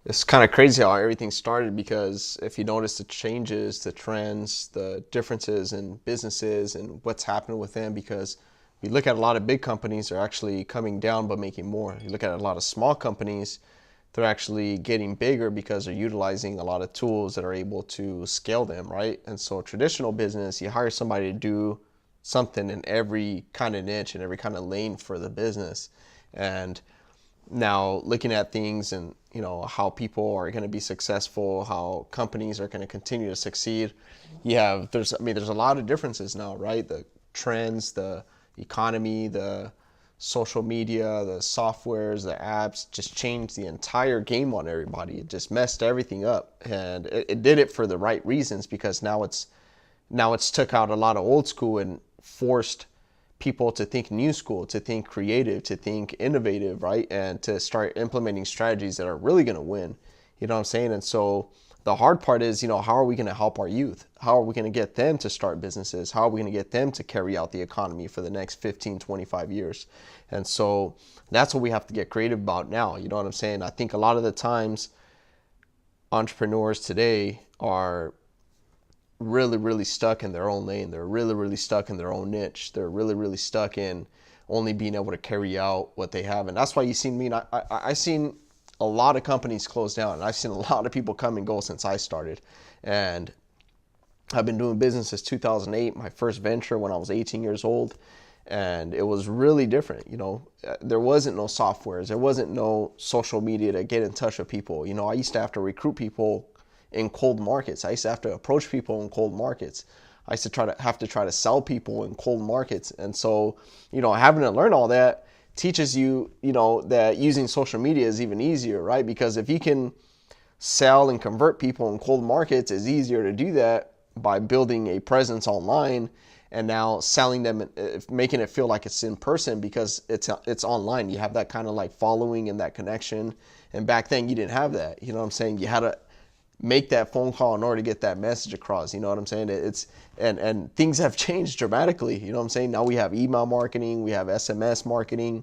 It's kind of crazy how everything started because if you notice the changes, the trends, the differences in businesses and what's happening with them, because you look at a lot of big companies are actually coming down but making more. You look at a lot of small companies, they're actually getting bigger because they're utilizing a lot of tools that are able to scale them, right? And so traditional business, you hire somebody to do something in every kind of niche and every kind of lane for the business. And now looking at things and how people are going to be successful, how companies are going to continue to succeed, there's a lot of differences now, right? The trends, the economy, the social media, the softwares, the apps just changed the entire game on everybody. It just messed everything up, and it did it for the right reasons, because now it's took out a lot of old school and forced people to think new school, to think creative, to think innovative, right? And to start implementing strategies that are really going to win. You know what I'm saying? And so the hard part is, how are we going to help our youth? How are we going to get them to start businesses? How are we going to get them to carry out the economy for the next 15, 25 years? And so that's what we have to get creative about now. You know what I'm saying? I think a lot of the times entrepreneurs today are really, really stuck in their own lane. They're really, really stuck in their own niche. They're really, really stuck in only being able to carry out what they have. And that's why you've seen me. I've seen a lot of companies close down. And I've seen a lot of people come and go since I started. And I've been doing business since 2008, my first venture when I was 18 years old. And it was really different. There wasn't no softwares. There wasn't no social media to get in touch with people. I used to have to recruit people in cold markets. I used to have to approach people in cold markets. I used to try to sell people in cold markets. And so, having to learn all that teaches you, that using social media is even easier, right? Because if you can sell and convert people in cold markets, it's easier to do that by building a presence online and now selling them, making it feel like it's in person because it's online. You have that kind of like following and that connection. And back then you didn't have that. You know what I'm saying? You had to make that phone call in order to get that message across. You know what I'm saying? And things have changed dramatically. You know what I'm saying? Now we have email marketing, we have SMS marketing,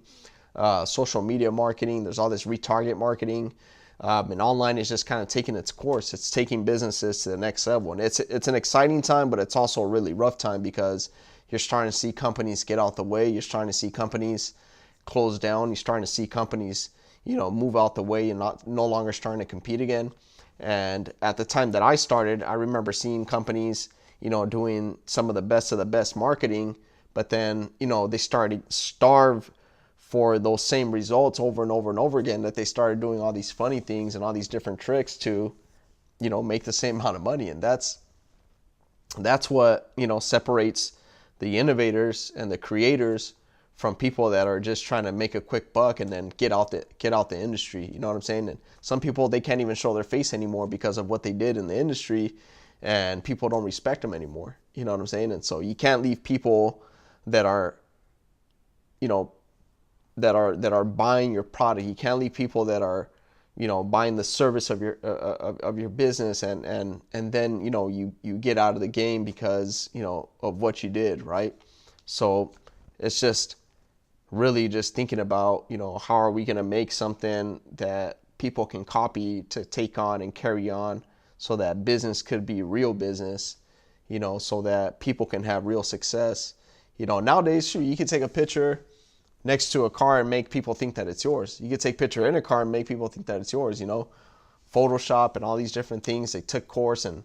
social media marketing. There's all this retarget marketing. And online is just kind of taking its course. It's taking businesses to the next level. And it's an exciting time, but it's also a really rough time because you're starting to see companies get out the way. You're starting to see companies close down. You're starting to see companies, move out the way and no longer starting to compete again. And at the time that I started, I remember seeing companies, doing some of the best marketing, but then, they started starve for those same results over and over and over again, that they started doing all these funny things and all these different tricks to, make the same amount of money. And that's what, separates the innovators and the creators from people that are just trying to make a quick buck and then get out the industry. You know what I'm saying? And some people, they can't even show their face anymore because of what they did in the industry, and people don't respect them anymore. You know what I'm saying? And so you can't leave people that are, you know, that are buying your product. You can't leave people that are, buying the service of your business, and then you get out of the game because of what you did, right? So it's just really just thinking about, how are we going to make something that people can copy to take on and carry on, so that business could be real business, so that people can have real success. Nowadays, sure, you can take a picture next to a car and make people think that it's yours. You could take a picture in a car and make people think that it's yours. Photoshop and all these different things, they took course and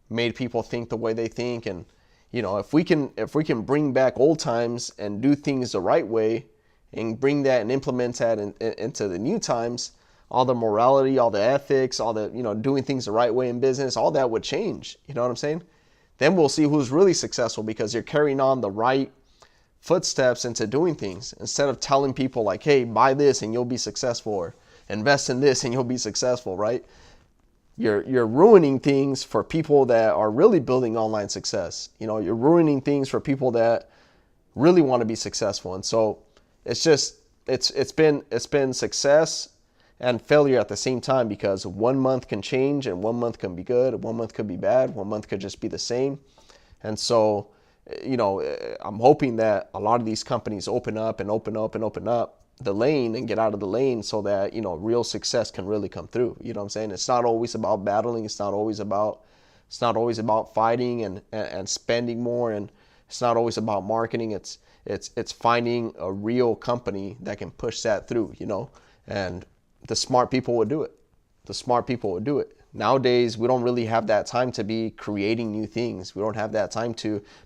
made people think the way they think. And if we can bring back old times and do things the right way and bring that and implement that into the new times, all the morality, all the ethics, all the doing things the right way in business, all that would change. You know what I'm saying? Then we'll see who's really successful, because you're carrying on the right footsteps into doing things, instead of telling people like, hey, buy this and you'll be successful, or invest in this and you'll be successful, right? You're ruining things for people that are really building online success. You're ruining things for people that really want to be successful. And so it's been success and failure at the same time, because 1 month can change and 1 month can be good, 1 month could be bad, 1 month could just be the same. And so I'm hoping that a lot of these companies open up and open up and open up, the lane and get out of the lane so that, real success can really come through. You know what I'm saying? It's not always about battling. It's not always about fighting and spending more. And it's not always about marketing. It's finding a real company that can push that through, and the smart people would do it. The smart people would do it. Nowadays, we don't really have that time to be creating new things. We don't have that time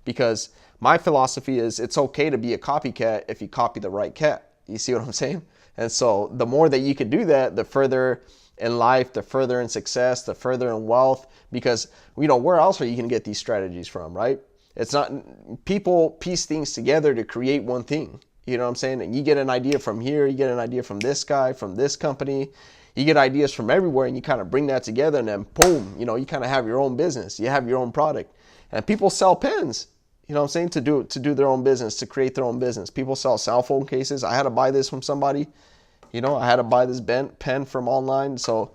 because my philosophy is it's okay to be a copycat if you copy the right cat. You see what I'm saying? And so the more that you can do that, the further in life, the further in success, the further in wealth, because, where else are you going to get these strategies from, right? It's not, people piece things together to create one thing. You know what I'm saying? And you get an idea from here, you get an idea from this guy, from this company, you get ideas from everywhere, and you kind of bring that together, and then boom, you kind of have your own business. You have your own product. And people sell pens, you know what I'm saying, to do their own business, to create their own business. People sell cell phone cases. I had to buy this from somebody. I had to buy this pen from online. So,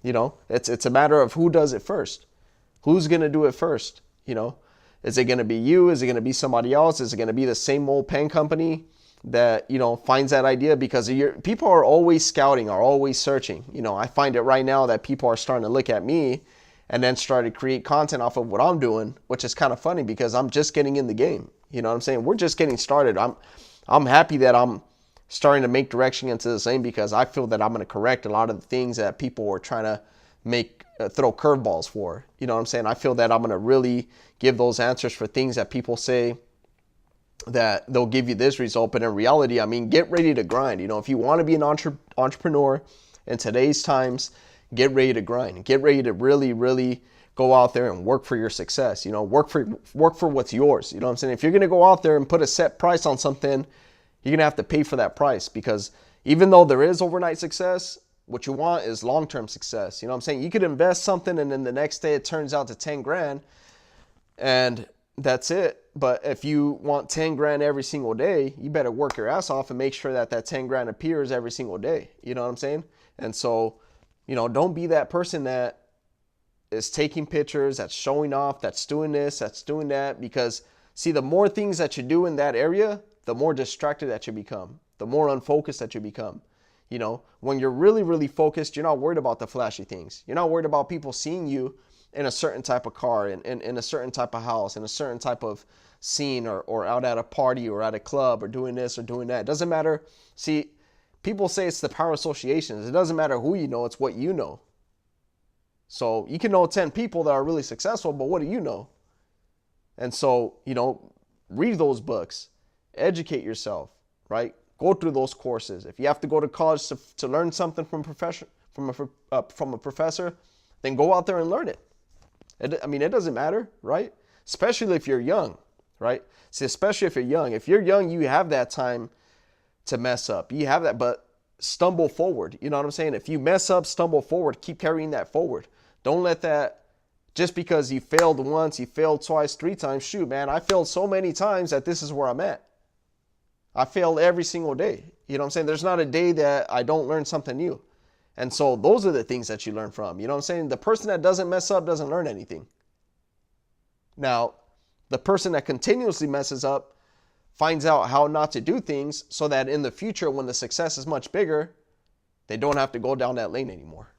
it's a matter of who does it first. Who's going to do it first? Is it going to be you? Is it going to be somebody else? Is it going to be the same old pen company that, finds that idea? Because people are always scouting, are always searching. I find it right now that people are starting to look at me and then start to create content off of what I'm doing, which is kind of funny because I'm just getting in the game. You know what I'm saying? We're just getting started. I'm happy that I'm starting to make direction into the same, because I feel that I'm going to correct a lot of the things that people were trying to throw curveballs for. You know what I'm saying? I feel that I'm going to really give those answers for things that people say that they'll give you this result, but in reality, get ready to grind. If you want to be an entrepreneur in today's times, get ready to grind. Get ready to really, really go out there and work for your success. Work for what's yours. You know what I'm saying? If you're going to go out there and put a set price on something, you're going to have to pay for that price, because even though there is overnight success, what you want is long-term success. You know what I'm saying? You could invest something and then the next day it turns out to 10 grand and that's it. But if you want 10 grand every single day, you better work your ass off and make sure that 10 grand appears every single day. You know what I'm saying? And so, don't be that person that is taking pictures, that's showing off, that's doing this, that's doing that. Because see, the more things that you do in that area, the more distracted that you become, the more unfocused that you become. When you're really, really focused, you're not worried about the flashy things. You're not worried about people seeing you in a certain type of car, in a certain type of house, in a certain type of scene, or out at a party or at a club or doing this or doing that. It doesn't matter. See, people say it's the power of associations. It doesn't matter who you know, it's what you know. So you can know 10 people that are really successful, but what do you know? And so, read those books, educate yourself, right? Go through those courses. If you have to go to college to learn something from a professor, then go out there and learn it. It doesn't matter, right? Especially if you're young, right? See, especially if you're young. If you're young, you have that time to mess up. You have that, but stumble forward. You know what I'm saying? If you mess up, stumble forward. Keep carrying that forward. Don't let that, just because you failed once, you failed twice, 3 times. Shoot, man, I failed so many times that this is where I'm at. I fail every single day. You know what I'm saying? There's not a day that I don't learn something new. And so those are the things that you learn from. You know what I'm saying? The person that doesn't mess up doesn't learn anything. Now, the person that continuously messes up finds out how not to do things so that in the future, when the success is much bigger, they don't have to go down that lane anymore.